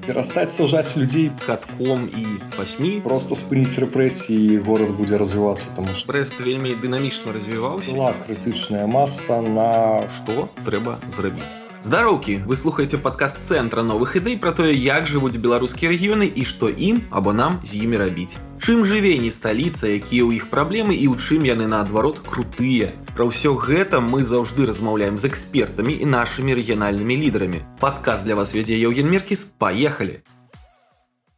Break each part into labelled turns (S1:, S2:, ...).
S1: Перастаць сажаць людзей,
S2: катком і пасьмі.
S1: просто спыніць рэпрэсіі, і горад будзе развівацца, таму што
S2: Брэст вельмі дынамічна развіваўся.
S1: была крытычная маса на
S2: Што трэба зрабіць? Здароўкі, вы слухаеце падкаст цэнтра новых ідэй пра тое, як жывуць беларускія рэгіёны і што ім або нам з імі рабіць. Чым жыве не сталіца, якія ў іх праблемы і ў чым яны, наадварот, крутыя. Пра ўсё гэта мы заўжды размаўляем з экспертамі і нашымі рэгіянальнымі лідарамі. Падкаст для вас вядзе Яўген Меркіс. Паехалі!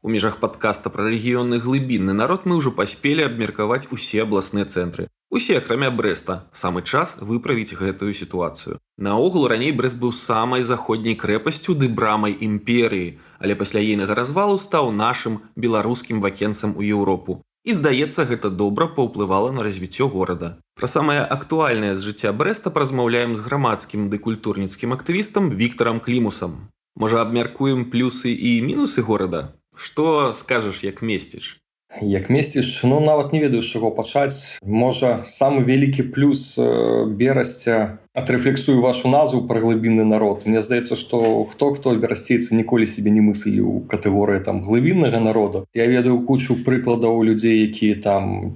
S2: У межах падкаста пра рэгіённы глыбінны народ мы ўжо паспелі абмеркаваць усе абласныя цэнтры. Усе, акрамя Брэста. Самы час выправіць гэтую сітуацыю. Наогул, раней Брэст быў самай заходняй крэпасцю ды брамай імперыі, але пасля ейнага развалу стаў нашым беларускім вакенцам у Еўропу. І, здаецца, гэта добра паўплывала на развіццё горада. Пра самае актуальнае з жыцця Брэста паразмаўляем з грамадскім ды культурніцкім актывістам Віктарам Клімусам. Можа, абмяркуем плюсы і мінусы горада? Што скажаш, як месціш?
S1: Як месціш, нават не ведаю, з чаго пачаць. Можа, самы вялікі плюс Берасця адрэфлексую вашу назву пра глыбінны народ. Мне здаецца, што хто берасцейцы ніколі сябе не мыслілі ў катэгорыі глыбіннага народа. Я ведаю кучу прыкладаў людзей, якія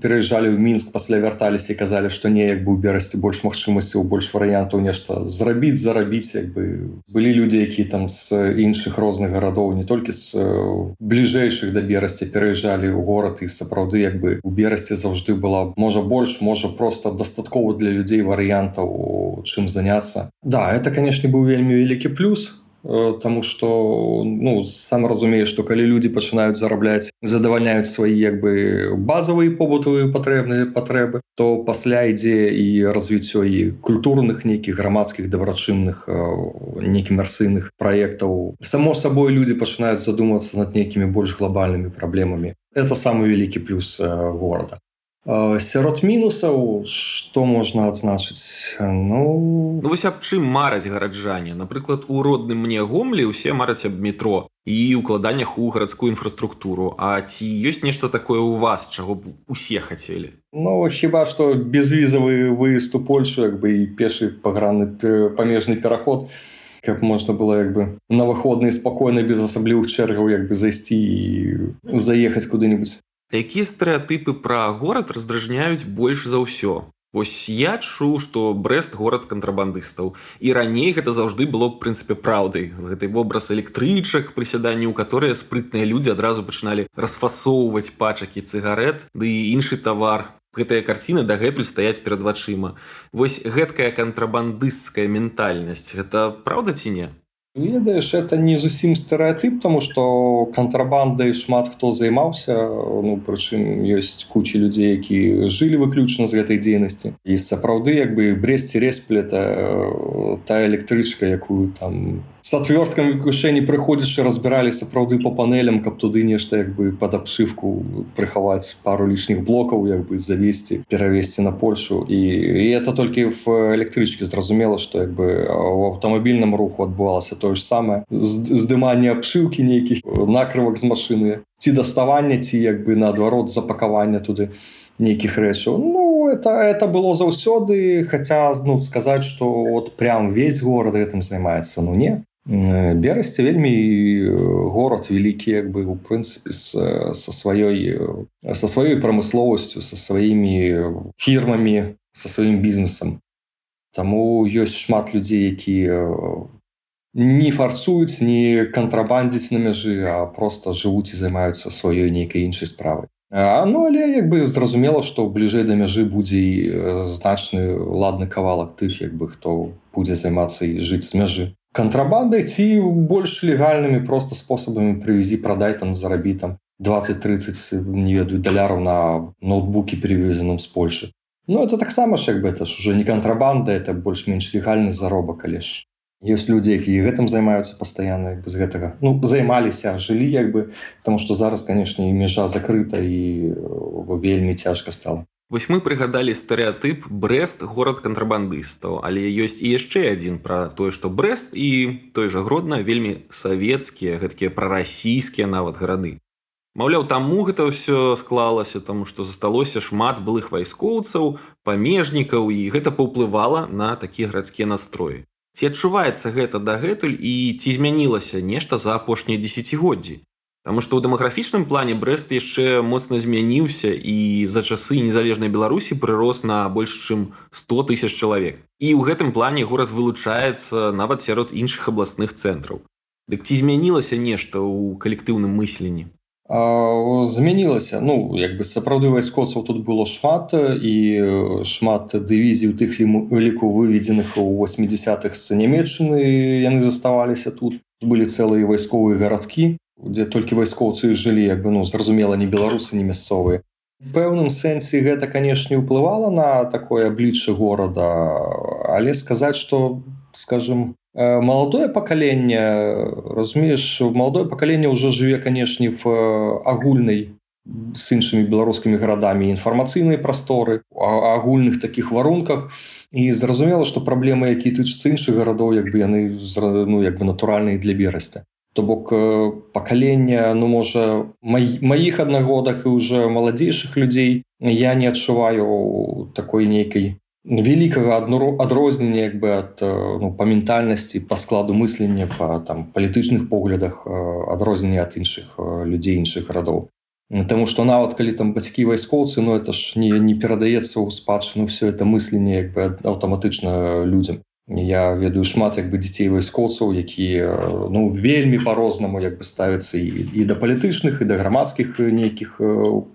S1: пераязджалі ў Мінск, пасля вярталіся і казалі, што неяк бы ў Берасці больш магчымасцяў, больш варыянтаў нешта зрабіць, зарабіць. Былі людзі, якія з іншых розных гарадоў, не толькі з бліжэйшых да Берасця, пераязджалі ў горад, і сапраўды у Берасці заўжды была, можа больш, можа проста дастаткова для людзей варыянтаў, чым заняцца. Да, это, канешне, быў вельмі вялікі плюс, таму што, сам разумееш, што калі людзі пачынаюць зарабляць, задавальняюць свае базавыя побытавыя патрэбы, то пасля ідзе і развіццё і культурных нейкіх грамадскіх дабрачынных некамерцыйных праектаў. Само сабой людзі пачынаюць задумвацца над нейкімі больш глобальнымі праблемамі. Это самы вялікі плюс горада. Сярод мінусаў, што можна адзначыць?
S2: Вось аб чым мараць гараджане? Напрыклад, у родным мне Гомлі ўсе мараць аб метро і укладаннях у гарадскую інфраструктуру. А ці ёсць нешта такое ў вас, чаго б усе хацелі?
S1: Хіба што безвізавы выезд у Польшу, і пешы памежны пераход, каб можна было на выходныя спакойна, без асаблівых чэргаў зайсці і заехаць куды-небудзь.
S2: Якія стэрэатыпы пра горад раздражняюць больш за ўсё? Вось я чуў, што Брэст горад кантрабандыстаў. І раней гэта заўжды было, в прынцыпе, праўдай. Гэты вобраз электрычак, прысяданні ў каторыя спрытныя людзі адразу пачыналі расфасоўваць пачакі цыгарэт ды іншы тавар. Гэтыя карціны дагэтуль стаяць перад вачыма. Вось гэткая кантрабандысцкая ментальнасць, гэта праўда ці не?
S1: Ведаеш, это не зусім стэрэатып, таму што кантрабандай шмат хто займаўся, прычым ёсць куча людзей, якія жылі выключна з гэтай дзейнасці. І сапраўды, Брэсце-Респель — это тая электрычка, якую с отвёрткамі в кішэні прыходзячы разбіралі сапраўды по панелям, каб туды нешта пад абшывку прыхаваць пару лішніх блокаў, завесці, перавесці на Польшу. І это толькі в электрычке. Зразумела, што у аўтамабільным руху адбывалася тое ж самае. Здыманне абшыўкі нейкіх, накрывак з машыны, ці даставанне, ці наадварот запакаванне туды нейкіх рэчаў. Это было заўсёды, хаця сказаць, што прям весь горад гэтым займаецца, не. Берасць вельмі горад вялікі, у прынцыпе, са сваёй прамысловасцю, са сваімі фірмамі, са сваім бізнесам. Таму ёсць шмат людзей, якія не фарцуюць, не кантрабандзяць на мяжы, а проста жывуць і займаюцца сваёй нейкай іншай справай. Але зразумела, што бліжэй да мяжы будзе і значны ладны кавалак тых, хто будзе займацца і жыць з мяжы. Кантрабандай ці больш легальнымі проста спосабамі прывезі, прадай, зарабі 20-30, не ведаю, даляраў на ноутбукі, перевезеным з Польшы. Это таксама ж, это ж уже не кантрабанда, это больш-менш легальны заробак, але ж ёсць людзі, якія гэтым займаюцца пастаянна, з гэтага. Займаліся, жылі, таму што зараз, канешне, і мяжа закрыта, і вельмі цяжка стала.
S2: Вось мы прыгадалі стэрэатып Брэст горад кантрабандыстаў, але ёсць і яшчэ адзін пра тое, што Брэст і той жа Гродна вельмі савецкія, гэткія прарасійскія нават гарады. Маўляў, таму гэта ўсё склалася, таму што засталося шмат былых вайскоўцаў, памежнікаў, і гэта паўплывала на такія гарадскія настроі. Ці адчуваецца гэта дагэтуль і ці змянілася нешта за апошнія дзесяцігоддзі? Таму што ў дэмаграфічным плане Брэст яшчэ моцна змяніўся і за часы незалежнай Беларусі прырос на больш чым 100 тысяч чалавек. І ў гэтым плане горад вылучаецца нават сярод іншых абласных цэнтраў. Дык ці змянілася нешта ў калектыўным мысленні?
S1: Змянілася. Сапраўды вайскоўцаў тут было шмат, і шмат дывізій у тых ліку выведзеных у 80-х з Нямецчыны, яны заставаліся тут. Былі цэлыя вайсковыя гарадкі, дзе толькі вайскоўцы жылі, зразумела, не беларусы, не мясцовыя. У пэўным сэнсе гэта, канешне, ўплывала на такое аблічча горада, але сказаць, што, скажем, маладое пакаленне, разумееш, маладое пакаленне ўжо жыве, канешне, в агульнай з іншымі беларускімі гарадамі інфармацыйнай прасторы, агульных такіх варунках, і зразумела, што праблемы, якія тычацца іншых гарадоў, яны натуральныя для Берасця. То бок пакаленне, можа, маіх аднагодак і ўжо маладзейшых людзей я не адчуваю такой нейкай вялікага адрознення ад па ментальнасці, па складу мыслення, па палітычных поглядах адрознення ад іншых людзей, іншых гарадоў. Таму што нават калі бацькі вайскоўцы, это ж не перадаецца ў спадчыну ўсё это мысленне аўтаматычна людзям. Я ведаю шмат дзяцей вайскоўцаў, якія вельмі па-рознаму ставяцца і да палітычных, і да грамадскіх нейкіх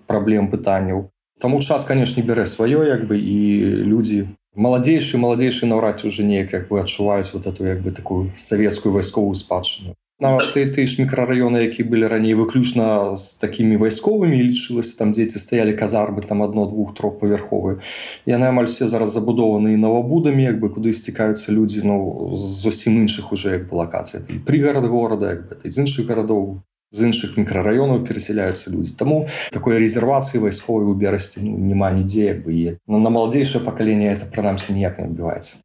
S1: праблем, пытанняў. Таму час, канешне, бярэ сваё, і людзі маладзейшыя наўрад ці ўжо неяк адчуваюць эту такую савецкую вайсковую спадчыну. Нават тыя ж мікрараёны, якія былі раней выключна з такімі вайсковымі, лічылася, дзеці стаялі казармы, 1-, 2-, 3-павярховыя. Яны амаль все зараз забудованыя новабудамі, куды сцікаюцца людзі зусім іншых уже лакацый. І прыгарад горада, з іншых гарадоў, з іншых мікрараёнаў перасяляюцца людзі. Таму такой рэзервацыі вайсковай у Берасці няма нідзе, і на маладзейшае пакаленне это, прынамсі, ніяк не адбіваецца.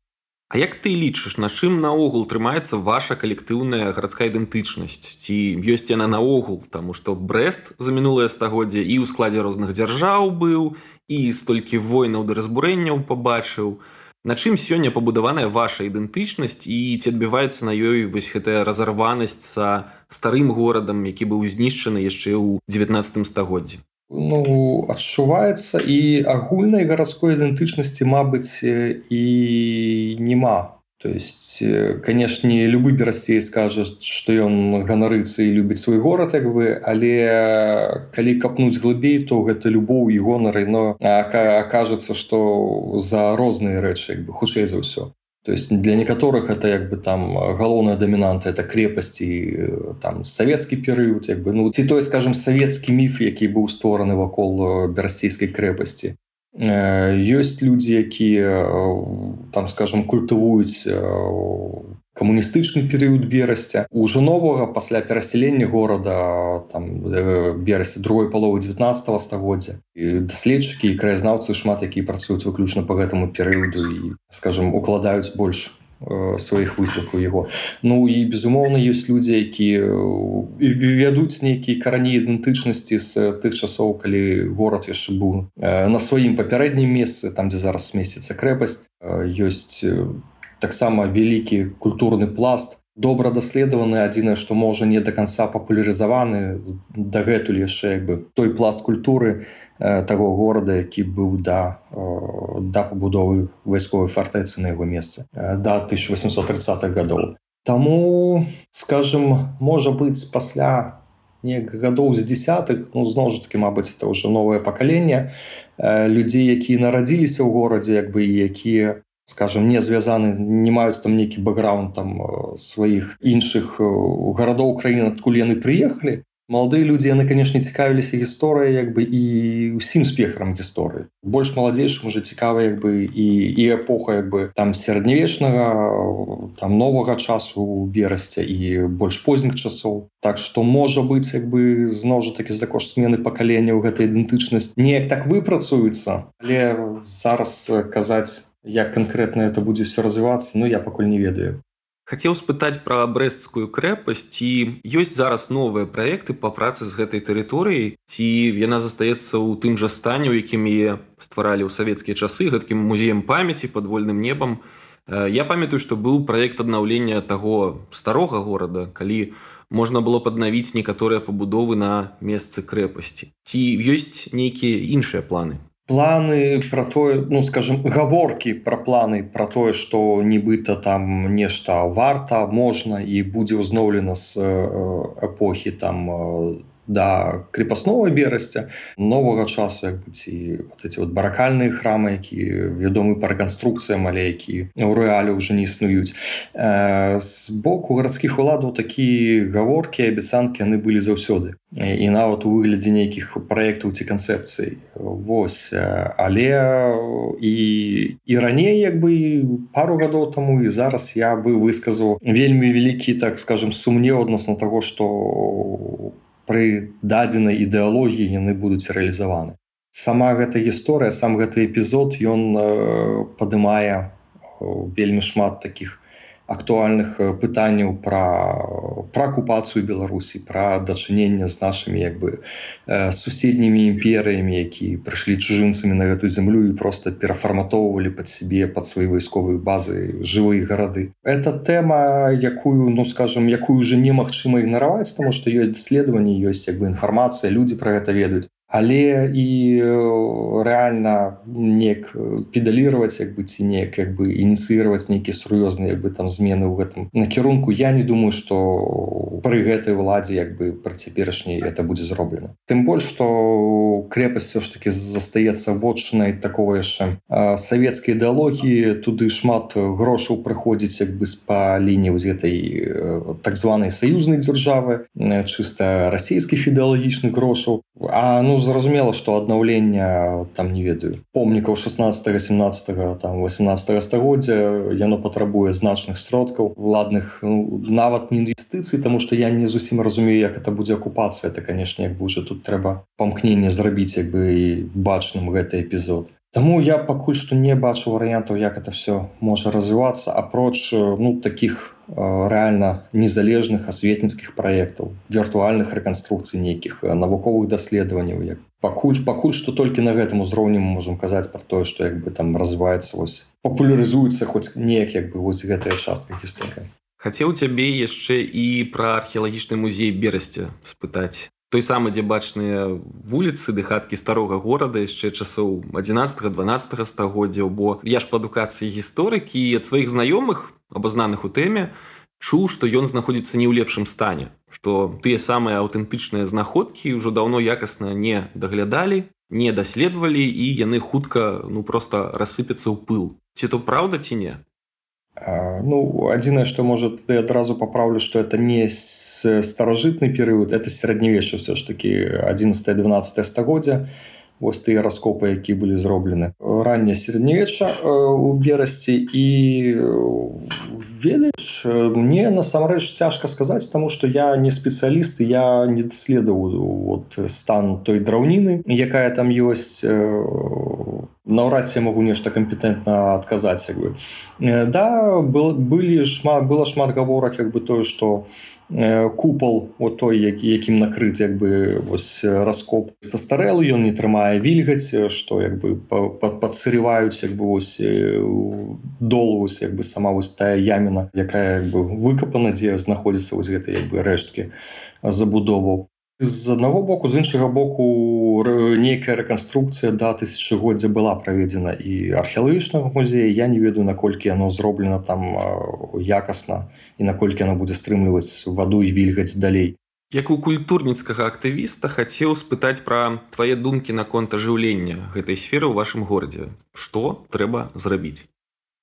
S2: А як ты лічыш, на чым наогул трымаецца ваша калектыўная гарадская ідэнтычнасць? Ці ёсць яна наогул? Таму што Брэст за мінулае стагоддзе і ў складзе розных дзяржаў быў, і столькі войнаў да разбурэнняў пабачыў. На чым сёння пабудаваная ваша ідэнтычнасць і ці адбіваецца на ёй вось гэтая разарванасць са старым горадам, які быў знішчаны яшчэ ў 19 стагоддзі?
S1: Адчуваецца, і агульнай гарадской ідэнтычнасці, мабыць, і няма. То есть, канешне, любы берасцей скажа, што ён ганарыцца і любіць свой горад, але калі капнуць глыбей, то гэта любоў і гонары, акажацца, што за розныя рэчы, хутчэй за ўсё. То есть для некаторых это галоўная дамінанта, это крэпасці, савецкі перыяд, ці той, скажем, савецкі міф, які быў створаны вакол берасцейскай крэпасці. Ёсць людзі, якія, скажем, культывуюць камуністычны перыяд Берасця. Ужо новага, пасля перасялення горада, Берасці другой паловы 19 стагоддзя. Даследчыкі і краязнаўцы шмат, якія працуюць выключна па гэтаму перыяду і, скажем, укладаюць больш сваіх высілкаў яго. І, безумоўна, ёсць людзі, якія вядуць нейкія карані ідэнтычнасці з тых часоў, калі горад яшчэ быў на сваім папярэднім месцы, там, дзе зараз месціцца крэпасць. Ёсць таксама вялікі культурны пласт, добра даследаваны, адзінае, што можа не да канца папулярызаваны дагэтуль яшчэ той пласт культуры таго горада, які быў да пабудовы вайсковай фартэцы на яго месцы, да 1830-х гадоў. Таму, скажем, можа быць, пасля гадоў з 10-х, зноў жа такі, мабыць, это ўжо новае пакаленне людзей, якія нарадзіліся ў горадзе, якія, скажем, не звязаны, не маюць нейкі бэкграунд сваіх іншых гарадоў краін, адкуль яны прыехалі. Маладыя людзі, яны, канешне, цікавіліся гісторыяй і ўсім спектрам гісторыі. Больш маладзейшым уже цікава і эпоха сярэднявечнага, новага часу у Берасця і больш позніх часоў. Так што, можа быць, зноў жа такі за кошт змены пакаленняў гэта ідэнтычнасць неяк так выпрацуецца, але зараз казаць, як канкрэтна это будзе ўсё развівацца, я пакуль не ведаю.
S2: Хацеў спытаць пра брэсцкую крэпасць, ці ёсць зараз новыя праекты па працы з гэтай тэрыторыяй, ці яна застаецца ў тым жа стане, у якім яе стваралі ў савецкія часы, гэткім музеем памяці пад вольным небам, Я памятаю, што быў праект аднаўлення таго старога горада, калі можна было паднавіць некаторыя пабудовы на месцы крэпасці. Ці ёсць нейкія іншыя планы?
S1: Планы про тое, ну скажем, гаворкі пра планы пра тое, што нібыта там нешта варта, можна і будзе ўзноўлена з эпохі там да крепостного берасця, новага часу, як бы, ці вот эти вот баракальныя храмы, якія вядомы па рэканструкцыям, але які ў рэале ўжо не існуюць. З боку гарадскіх уладаў такія гаворкі, абяцанкі, яны былі заўсёды. І нават у выглядзе нейкіх праектаў ці канцэпцый. Вось. Але і раней, як бы, пару гадоў таму, і зараз я бы высказаў вельмі вялікі, так скажем, сумнеў адносна таго, што пры дадзенай ідэалогіі яны будуць рэалізаваны. Сама гэта гісторыя, сам гэты эпізод, ён падымае вельмі шмат такіх актуальных пытанняў пра акупацыю Беларусі, пра дачыненне з нашымі, як бы, суседнімі імперыямі, якія прыйшлі чужынцамі на гэтую зямлю і проста перафарматоўвалі пад сябе, пад свае вайсковыя базы, жывыя гарады. Это тэма, якую, ну скажем, якую уже немагчыма ігнараваць, таму што ёсць даследаванні, ёсць, як бы, інфармацыя, людзі пра гэта ведаюць. Але і рэальна неяк педаліраваць, як бы, ці неяк, як бы, ініцыіраваць нейкія сур'ёзныя, як бы, там змены ў гэтым накірунку, я не думаю, што пры гэтай уладзе, як бы, пры цяперашняй это будзе зроблена. Тым больш, што крэпасць все ж таки застаецца вотчынай такого яшчэ савецкай ідэалогіі, туды шмат грошаў прыходзіць, як бы, па лініі вось гэтай так званай саюзнай дзяржавы, чыста расійскіх ідэалагічных грошаў. А ну зразумела, што аднаўленне там, не ведаю, помнікаў 16, 17, там 18 стагоддзя, яно патрабуе значных сродкаў уладных, ну, нават не інвестыцый, таму што я не зусім разумею, як это будзе акупацыя. Это, канешне, як бы, уже тут трэба памкненне зрабіць, як бы, і бачным гэты эпізод. Таму я пакуль што не бачу варыянтаў, як это все можа развівацца, апроч, ну, такіх рэальна незалежных асветніцкіх праектаў, віртуальных рэканструкцый нейкіх, навуковых даследаванняў. Пакуль што толькі на гэтым узроўні мы можам казаць пра тое, што, як бы, там развіваецца, вось, папулярызуецца хоць неяк, як бы, вось гэтая частка гісторыі.
S2: Хацеў цябе яшчэ і пра археалагічны музей Берасця спытаць. Той самы, дзе бачныя вуліцы ды хаткі старога горада яшчэ часоў 11-12 стагоддзяў, бо я ж па адукацыі гісторык і ад сваіх знаёмых, абазнаных у тэме, чуў, што ён знаходзіцца не ў лепшым стане, што тыя самыя аўтэнтычныя знаходкі ўжо даўно якасна не даглядалі, не даследавалі, і яны хутка, ну, проста рассыпяцца ў пыл. Ці то праўда, ці не?
S1: Ну, адзінае, што, можа, ты адразу папраўлю, што это не старажытны перыяд, это сярэднявечча все ж таки 11-12 стагоддзя. Вось тыя раскопы, якія былі зроблены. Ранняе сярэднявечча ў Берасці, і ведаеш, мне насамрэч цяжка сказаць, таму што я не спецыяліст, я не даследаваў стан той драўніны, якая там ёсць. Наўрад ці я магу нешта кампетэнтна адказаць, як бы. Да, было шмат гаворак, як бы, тое, што купал вот той, якім накрыт, як бы, вось раскоп састарэлы, ён не трымае вільгаць, што, як бы, падсырываюць, як бы, вось долу, вось, як бы, сама вось тая яміна, якая, як бы, выкапана, дзе знаходзіцца вось гэтыя, як бы, рэшткі забудоваў. З аднаго боку, з іншага боку, нейкая рэканструкцыя да тысячагоддзя была праведзена і археалагічнага музея. Я не ведаю, наколькі яно зроблена там якасна і наколькі яно будзе стрымліваць ваду і вільгаць далей.
S2: Як у культурніцкага актывіста хацеў спытаць пра твае думкі наконт ажыўлення гэтай сферы ў вашым горадзе. Што трэба зрабіць?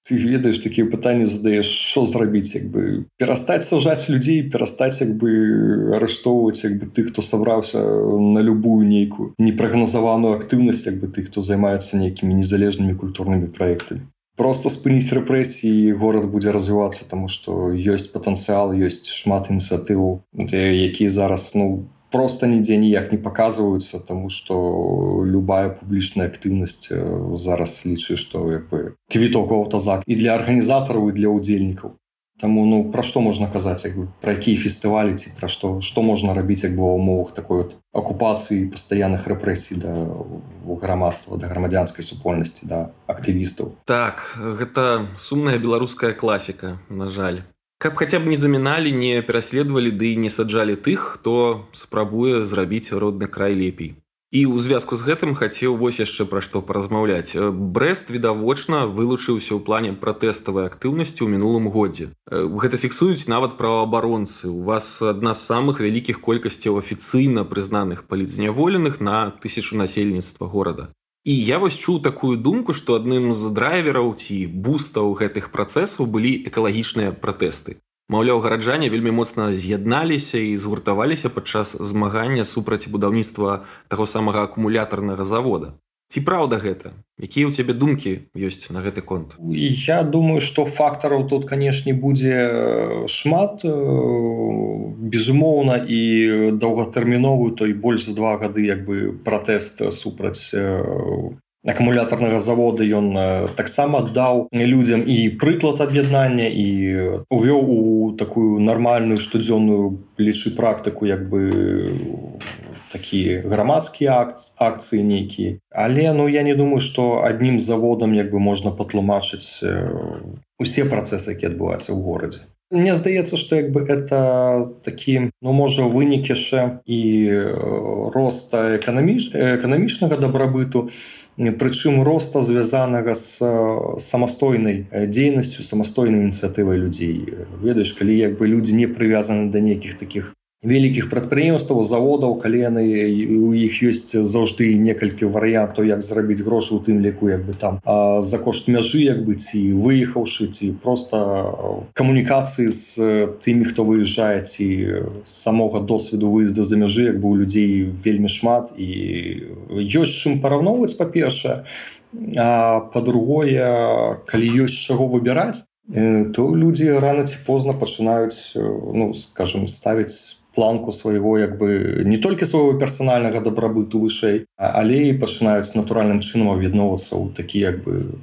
S1: Ты ведаеш, такія пытанні задаеш, што зрабіць, як бы, перастаць сажаць людзей, перастаць, як бы, арыштоўваць, як бы, тых, хто сабраўся на любую нейкую непрагназаваную актыўнасць, як бы, тых, хто займаецца нейкімі незалежнымі культурнымі праектамі. Проста спыніць рэпрэсіі, і горад будзе развівацца, таму што ёсць патэнцыял, ёсць шмат ініцыятыў, якія зараз, ну, проста нідзе ніяк не паказваюцца, таму што любая публічная актыўнасць зараз лічыць, што, як бы, квіток у аўтазак і для арганізатараў, і для ўдзельнікаў. Таму ну пра што можна казаць, як бы пра якія фестывалі ці пра што можна рабіць як бы ва ўмовах такой от акупацыі, пастаянных рэпрэсій да грамадства, да грамадзянскай супольнасці, да актывістаў.
S2: Так, гэта сумная беларуская класіка, на жаль. Каб хаця б не заміналі, не пераследавалі ды не саджалі тых, хто спрабуе зрабіць родны край лепей. І ў звязку з гэтым хацеў вось яшчэ пра што паразмаўляць. Брэст відавочна вылучыўся ў плане пратэставай актыўнасці ў мінулым годзе. Гэта фіксуюць нават праваабаронцы. У вас адна з самых вялікіх колькасцяў афіцыйна прызнаных палітзняволеных на 1000 насельніцтва горада. І я вось чуў такую думку, што адным з драйвераў ці бустаў гэтых працэсаў былі экалагічныя пратэсты. Маўляў, гараджане вельмі моцна з'ядналіся і згуртаваліся падчас змагання супраць будаўніцтва таго самага акумулятарнага завода. Ці праўда гэта? Якія ў цябе думкі ёсць на гэты конт?
S1: Я думаю, што фактараў тут, канешне, будзе шмат. Безумоўна, і доўгатэрміновы, той больш за 2 гады як бы пратэст супраць акумулятарнага завода ён таксама даў людзям і прыклад аб'яднання і увёў у такую нармальную штодзённую лічы практыку як бы такія грамадскія акцыі нейкія. Але ну я не думаю, што аднім заводам як бы можна патлумачыць усе працэсы, якія адбываюцца ў горадзе. Мне здаецца, што як бы это такі, ну можа вынік яшчэ і роста эканамічнага дабрабыту, прычым роста звязанага з самастойнай дзейнасцю, самастойнай ініцыятывай людзей. Ведаеш, калі як бы людзі не прывязаны да нейкіх такіх вялікіх прадпрыемстваў, заводаў, калі яны у іх ёсць заўжды некалькі варыянтаў, як зрабіць грошы, у тым ліку як бы там за кошт мяжы як бы ці выехаўшы, ці проста камунікацыі з тымі, хто выязджае, ці самога досведу выезду за мяжы як бы у людзей вельмі шмат і ёсць чым параўноўваць, па-першае, а па-другое, калі ёсць чаго выбіраць, то людзі рана ці позна пачынаюць, ну, скажем, ставіць планку свайго як бы не толькі свайго персанальнага дабрабыту вышэй, але і пачынаюць натуральным чынам аб'ядноўвацца ў такі як бы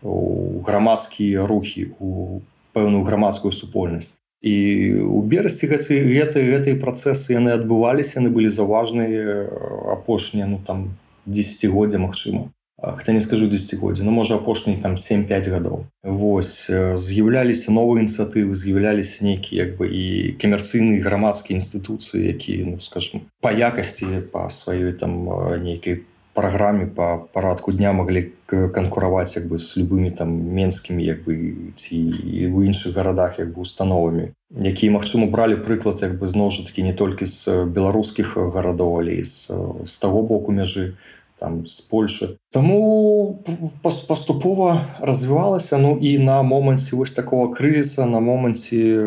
S1: у грамадскія рухі, у пэўную грамадскую супольнасць. І ў Берасці гэтыя працэсы яны адбываліся, яны былі заўважныя апошнія, ну там 10годдзя, магчыма. Хаця не скажу 10годдзя, ну можа апошніх там 7-5 гадоў. Вось, з'яўляліся новыя ініцыятывы, з'яўляліся нейкія як бы і камерцыйныя грамадскія інстытуцыі, якія, ну скажем, па якасці, па сваёй там нейкай праграме, па парадку дня маглі канкураваць як бы з любымі там менскімі як бы ці ў іншых гарадах як бы установамі, якія, магчыма, бралі прыклад як бы зноў жа такі не толькі з беларускіх гарадоў, але і з таго боку мяжы, там з Польшы. Таму паступова развівалася, ну і на моманце вось такого крызіса, на моманце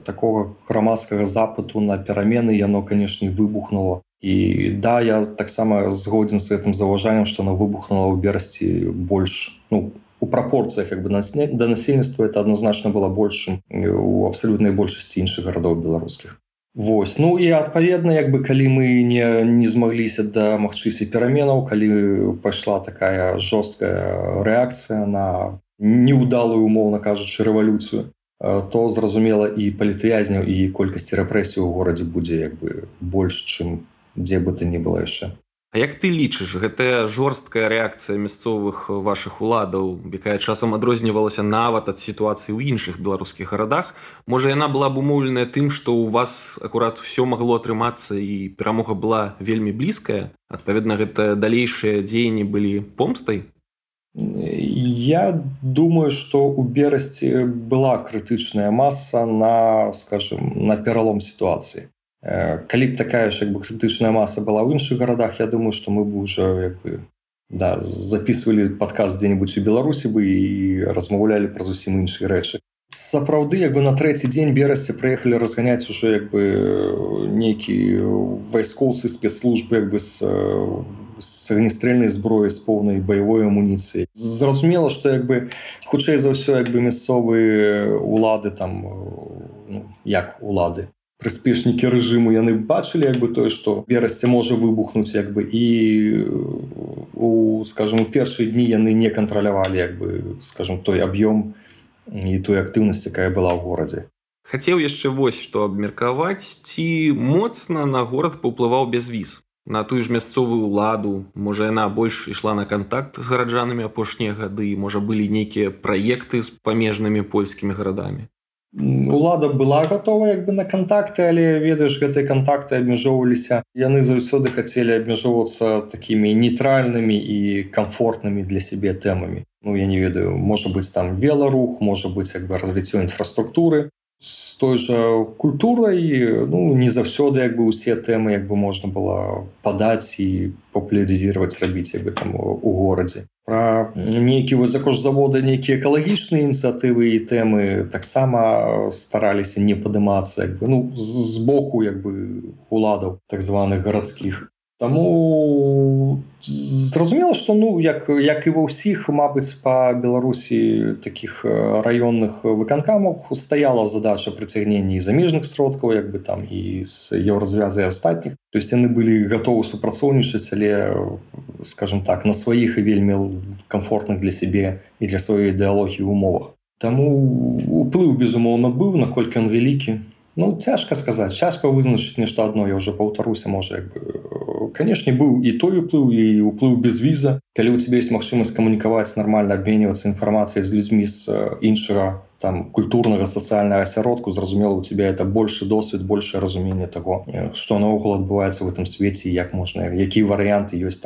S1: такого грамадскага запыту на перамены яно, канешне, выбухнуло. І да, я таксама згодзін з гэтым заўважаннем, што оно выбухнуло ў Берасці больш, ну, у прапорцыях як бы да насельніцтва это адназначна было больш, чым у абсалютнай большасці іншых гарадоў беларускіх. Вось. Ну і адпаведна, як бы калі мы не змагліся дамагчыся пераменаў, калі пайшла такая жорсткая рэакцыя на неўдалую, умоўна кажучы, рэвалюцыю, то зразумела і палітвязняў, і колькасці рэпрэсій у горадзе будзе як бы больш, чым дзе бы то ні было яшчэ.
S2: А як ты лічыш, гэтая жорсткая рэакцыя мясцовых вашых уладаў, якая часам адрознівалася нават ад сітуацыі ў іншых беларускіх гарадах, можа яна была б умоўленая тым, што ў вас акурат усё магло атрымацца і перамога была вельмі блізкая? Адпаведна, гэта далейшыя дзеянні былі помстай?
S1: Я думаю, што ў Берасці была крытычная маса на, скажем, на пералом сітуацыі. Калі б такая ж як бы крытычная маса была ў іншых гарадах, я думаю, што мы б уже як бы, да, записывалі падкаст дзе-небудзь у Беларусі бы і размаўлялі пра зусім іншыя рэчы. Сапраўды, як бы на трэці дзень Берасці прыехалі разганяць уже як бы нейкі вайскоўцы спецслужбы як бы з агнестрэльнай зброі, з поўнай баявой амуніцыяй. Зразумела, што як бы хутчэй за ўсё як бы мясцовыя улады там, ну, як улады, прыспешнікі рэжыму, яны бачылі як бы тое, што Берасці можа выбухнуць як бы і у, скажем, у першыя дні яны не кантралявалі як бы, скажем, той аб'ём і той актыўнасць, якая была ў горадзе.
S2: Хацеў яшчэ вось што абмеркаваць, ці моцна на горад паўплываў бязвіз? На тую ж мясцовую ўладу, можа яна больш ішла на кантакт з гараджанамі апошнія гады, можа былі нейкія праекты з памежнымі польскімі гарадамі?
S1: Улада была гатова на кантакты, але ведаеш, гэтыя кантакты абмяжоўваліся. Яны заўсёды хацелі абмяжоўвацца такімі нейтральнымі і камфортнымі для сябе тэмамі. Я не ведаю, можа быць там веларух, можа быць развіццё інфраструктуры. З той жа культурай, не заўсёды усе тэмы можна было падаць і папулярызаваць, рабіць там у горадзе. Пра нейкія за кошт завода нейкія экалагічныя ініцыятывы і тэмы таксама стараліся не падымацца з боку уладаў так званых гарадскіх. Таму зразумела, што як і ва ўсіх, мабыць, па Беларусі такіх раённых выканкамах стаяла задача прыцягнення і замежных сродкаў, там і з еўразвязы і астатніх. То есть яны былі гатовы супрацоўнічаць, але, скажем так, на сваіх і вельмі камфортных для сябе і для сваёй ідэалогіі умовах. Таму уплыў, безумоўна, быў, наколькі ён вялікі. Цяжка сказаць, цяжка вызначыць нешта адно, я ўжо паўтаруся, можа, Канешне, быў і той уплыў, і ўплыў бязвіза. Калі ў цябе ёсць магчымасць камунікаваць, нармальна абменьвацца інфармацыяй з людзьмі з іншага культурнага, сацыяльнага асяродку, зразумела, у цябе это большы досвед, большае разуменне таго, што наогул адбываецца ў гэтым свеце, і як можна, якія варыянты ёсць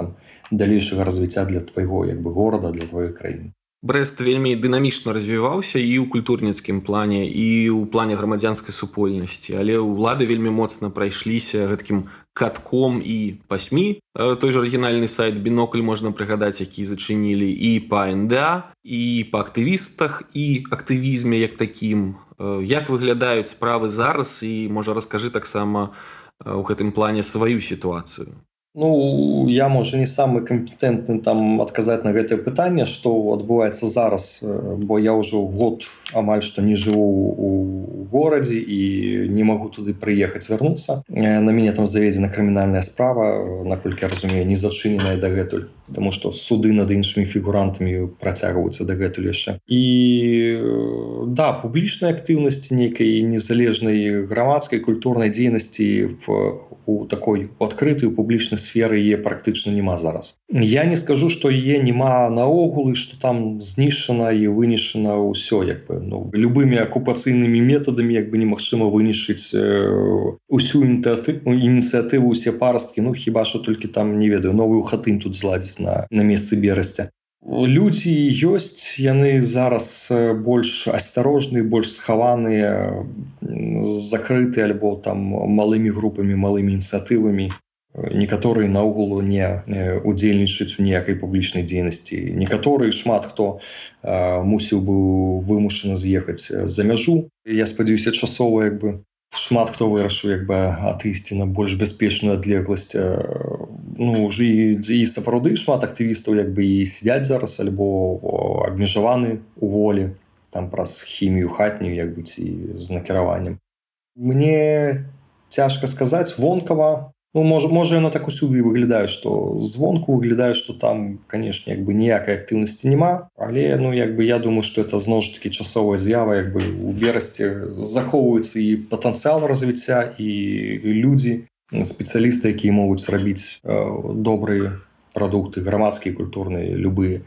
S1: далейшага развіцця для твайго горада, для тваёй краіны.
S2: Брэст вельмі дынамічна развіваўся і ў культурніцкім плане, і ў плане грамадзянскай супольнасці, але ўлады вельмі моцна прайшліся гэткім катком і па СМІ. Той жа арыгінальны сайт «Бінокль» можна прыгадаць, які зачынілі і па НДА, і па актывістах, і актывізме як такім. Як выглядаюць справы зараз, і, можа, раскажы таксама ў гэтым плане сваю сітуацыю?
S1: Я, можа, не самы кампетэнтны адказаць на гэтае пытанне, што адбываецца зараз, бо я ўжо год амаль што не жыву ў горадзе і не магу туды прыехаць, вярнуцца. На мяне заведзена крымінальная справа, наколькі я разумею, не зачыненая дагэтуль, таму што суды над іншымі фігурантамі працягваюцца дагэтуль яшчэ. І да, публічнай актыўнасці, нейкай незалежнай грамадскай культурнай дзейнасці у такой адкрытай публічнай сферы яе практычна няма зараз. Я не скажу, што яе няма наогул і што там знішчана і вынішчана ўсё. Любымі акупацыйнымі метадамі немагчыма вынішчыць усю ініцыятыву, усе парасткі, хіба што толькі не ведаю, новую хатынь тут зладзіць на месцы берасця. Людзі ёсць, яны зараз больш асцярожныя, больш схаваныя, закрытыя альбо малымі групамі, малымі ініцыятывамі. Некаторыя наогул не удзельнічаюць у ніякай публічнай дзейнасці. Некаторыя, шмат хто мусіў быў вымушаны з'ехаць за мяжу. Я спадзяюся, часова шмат хто вырашыў адысці на больш бяспечную адлегласць. І сапраўды шмат актывістаў і сядзяць зараз альбо абмежаваны у волі праз хімію хатнюю ці з накіраваннем. Мне цяжка сказаць вонкава. Можа, яно так усюды выглядае, што звонку выглядае, што там, канешне, ніякай актыўнасці няма, але, я думаю, што это зноў ж такі часовая з'ява, у берасці захоўваецца і патэнцыял развіцця, і людзі, спецыялісты, якія могуць рабіць добрыя прадукты, грамадскія, культурныя, любыя.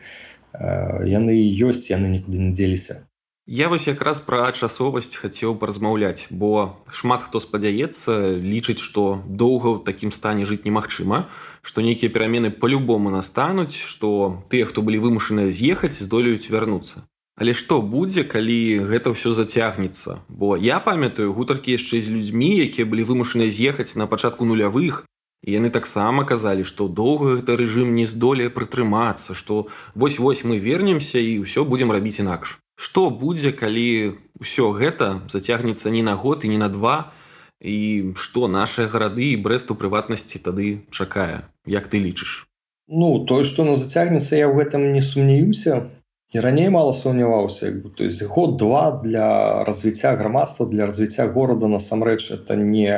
S1: Яны ёсць, яны нікуды не дзеліся.
S2: Я вось якраз пра часовасць хацеў паразмаўляць, бо шмат хто спадзяецца, лічыць, што доўга ў такім стане жыць немагчыма, што нейкія перамены па-любому настануць, што тыя, хто былі вымушаныя з'ехаць, здолеюць вярнуцца. Але што будзе, калі гэта ўсё зацягнецца? Бо я памятаю гутаркі яшчэ з людзьмі, якія былі вымушаныя з'ехаць на пачатку нулявых, і яны таксама казалі, што доўга гэты рэжым не здолее прытрымацца, што вось-вось мы вернемся і ўсё будзем рабіць інакш. Што будзе, калі ўсё гэта зацягнецца не на год і не на два, і што нашыя гарады і Брэст у прыватнасці тады чакае? Як ты лічыш?
S1: Тое, што яно зацягнецца, я ў гэтым не сумнеюся. І раней мала сумняваўся. То есть год-два для развіцця грамадства, для развіцця горада насамрэч это не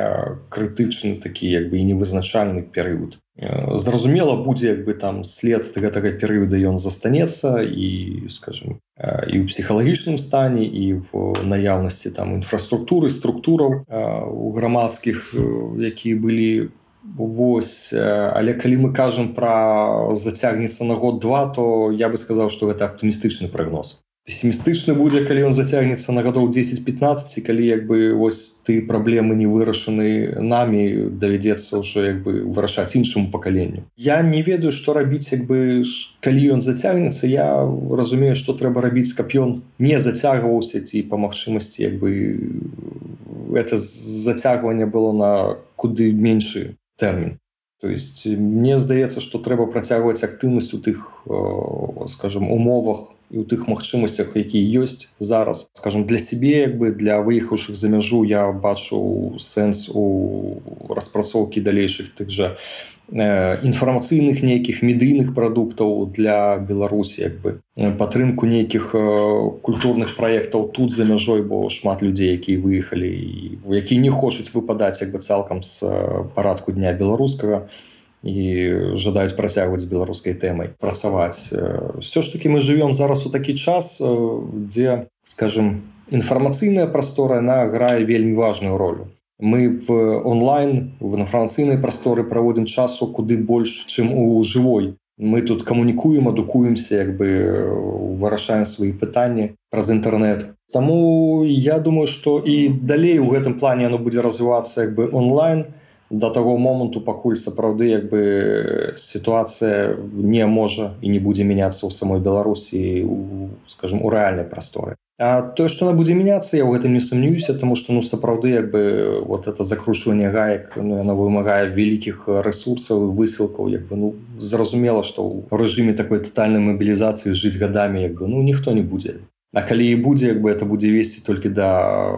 S1: крытычны такі і невызначальны перыяд. Зразумела, будзе след гэтага перыяда ён застанецца і, скажем, і ў псіхалагічным стане, і в наяўнасці там інфраструктуры, структураў у грамадскіх, якія былі. Вось, але калі мы кажам пра зацягнецца на год-два, то я бы сказаў, што гэта аптымістычны прагноз. Песімістычны будзе, калі ён зацягнецца на гадоў 10-15, калі як бы вось ты праблемы не вырашаны намі, давядзецца ўжо як бы вырашаць іншаму пакаленню. Я не ведаю, што рабіць, як бы калі ён зацягнецца. Я разумею, што трэба рабіць, каб ён не зацягваўся, ці па магчымасці як бы это зацягванне было на куды меншы тэрмін. То есть мне здаецца, што трэба працягваць актыўнасць у тых, скажем, умовах і ў тых магчымасцях, якія ёсць зараз. Скажем, для сябе, як бы для выехаўшых за мяжу, я бачу сэнс у распрацоўкі далейшых тых жа інфармацыйных нейкіх медыйных прадуктаў для Беларусі, як бы падтрымку нейкіх культурных праектаў тут за мяжой, бо шмат людзей, якія выехалі і якія не хочуць выпадаць як бы цалкам з парадку дня беларускага і жадаюць працягваць з беларускай тэмай працаваць. Все ж таки мы живем зараз у такі час, дзе, скажем, інфармацыйная прастора, яна грае вельмі важную ролю. Мы в онлайн, в інфармацыйнай прасторы праводзім часу куды больш, чым у жывой. Мы тут камунікуем, адукуемся, як бы вырашаем свае пытанні праз інтэрнэт. Таму я думаю, што і далей у гэтым плане яно будзе развівацца як бы онлайн, до таго моманту, пакуль сапраўды як бы сітуацыя не можа і не будзе мяняцца ў самой Беларусі, скажем, у рэальнай прасторы. А тое, што яна будзе мяняцца, я ў гэтым не сумнююся, таму што сапраўды як бы вот это закручванне гаек, яна вымагае вялікіх рэсурсаў і высілкаў, як бы зразумела, што ў рэжыме такой татальнай мабілізацыі жыць гадамі як бы ніхто не будзе. А калі і будзе, як бы это будзе весці толькі да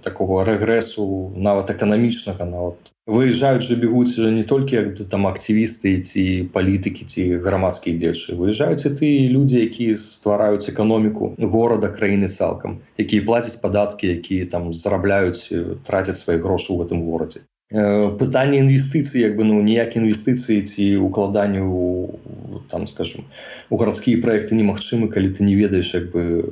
S1: такого рэгрэсу, нават эканамічнага, нават. Выязджаюць жа, бегуць не толькі як бы там актывісты ці палітыкі ці грамадскія дзеячы. Выязджаюць і тыя людзі, якія ствараюць эканоміку горада, краіны цалкам, якія плацяць падаткі, якія там зарабляюць, трацяць свае грошы ў гэтым горадзе. Пытанне інвестыцый, як бы ніякія інвестыцыі ці укладанне у там, скажем, у гарадскія праекты немагчымы, калі ты не ведаеш, як бы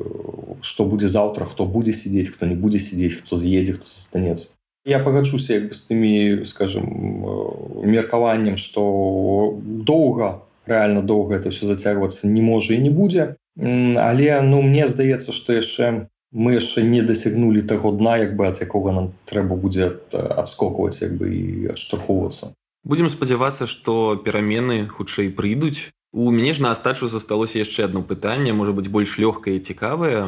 S1: што будзе заўтра, хто будзе сидзець, хто не будзе сидзець, хто з'едзе, хто застанецца. Я пагаджуся як бы з тымі, скажем, меркаваннем, што доўга, рэальна доўга это все зацягвацца не можа і не будзе, але мне здаецца, што мы яшчэ не дасягнулі таго дна, як бы ад якога нам трэба будзе адскокваць як бы і адштурхоўвацца.
S2: Будзем спадзявацца, што перамены хутчэй прыйдуць. У мяне ж на астачу засталося яшчэ одно пытанне, можа быць больш лёгкае і цікавае.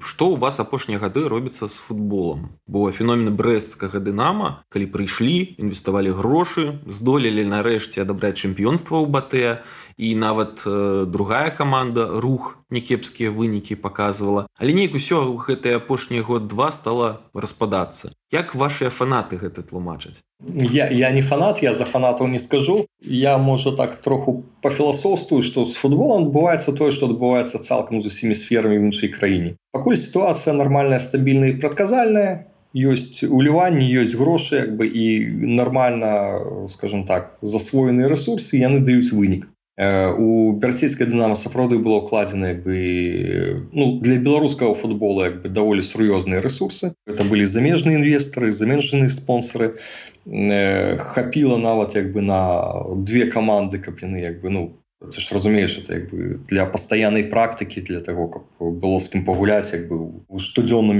S2: Што ў вас апошнія гады робіцца з футболам? Бо феномен брэсцкага Дынама, калі прыйшлі, інвеставалі грошы, здолелі нарэшце адабраць чэмпіёнства ў Батэ, і нават другая каманда, Рух, някепскія вынікі паказвала. Але неяк усё гэтыя апошнія год-два стала распадацца. Як вашыя фанаты гэта тлумачаць?
S1: Я не фанат, я за фанатаў не скажу. Я, можа, так троху пафіласофствую, што з футболам адбываецца тое, што адбываецца цалкам з усімі сферамі в іншай краіне. Пакуль сітуацыя нармальная, стабільная і прадказальная, ёсць уліванні, ёсць грошы, як бы, і нармальна, скажем так, засвоеныя рэсурсы, яны даюць вынік. У берасцейскай Дынамо сапраўды было ўкладзена для беларускага футбола даволі сур'ёзныя рэсурсы. Это былі замежныя інвестары, замежныя спонсары. Хапіла нават на две каманды, каб яны ты ж разумееш, это для пастаяннай практыкі, для таго, каб было з кім пагуляць у штодзённым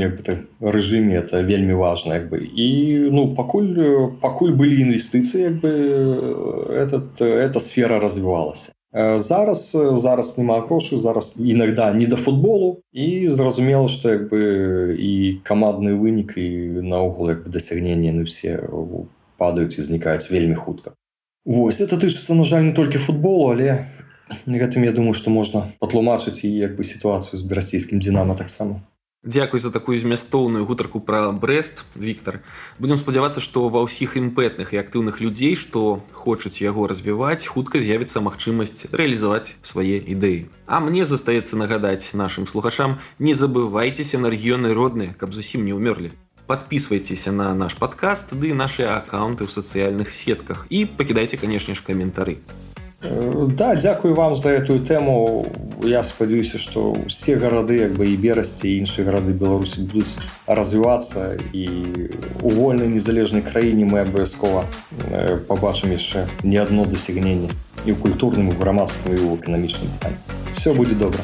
S1: рэжыме, это вельмі важна. І пакуль былі інвестыцыі, эта сфера развівалася. Зараз няма грошай, зараз іногда не да футболу, і зразумела, што і камандны вынік, і наогул дасягненні усе падаюць і знікаюць вельмі хутка. Вось, это тычыцца, на жаль, не толькі футболу, але гэтым, я думаю, што можна патлумачыць і сітуацыю з берасцейскім Дынамо таксама.
S2: Дзякуй за такую змястоўную гутарку пра Брэст, Віктар. Будзем спадзявацца, што ва ўсіх імпэтных і актыўных людзей, што хочуць яго развіваць, хутка з'явіцца магчымасць рэалізаваць свае ідэі. А мне застаецца нагадаць нашым слухачам, не забывайцеся на рэгіёны родныя, каб зусім не ўмёрлі. Подписывайтесь на наш подкаст, ды наши аккаунты в социальных сетках. И покидайте, конечно же, комментарии.
S1: Да, дякую вам за эту тему. я спадзяюся, што ўсе гарады як бы і Берасці і іншыя гарады Беларусі будуць развівацца, і у вольнай незалежнай краіне мы абавязкова пабачым яшчэ не адно дасягненне і ў культурным, і ў грамадскім, і ў эканамічным плане. Все будзе добра.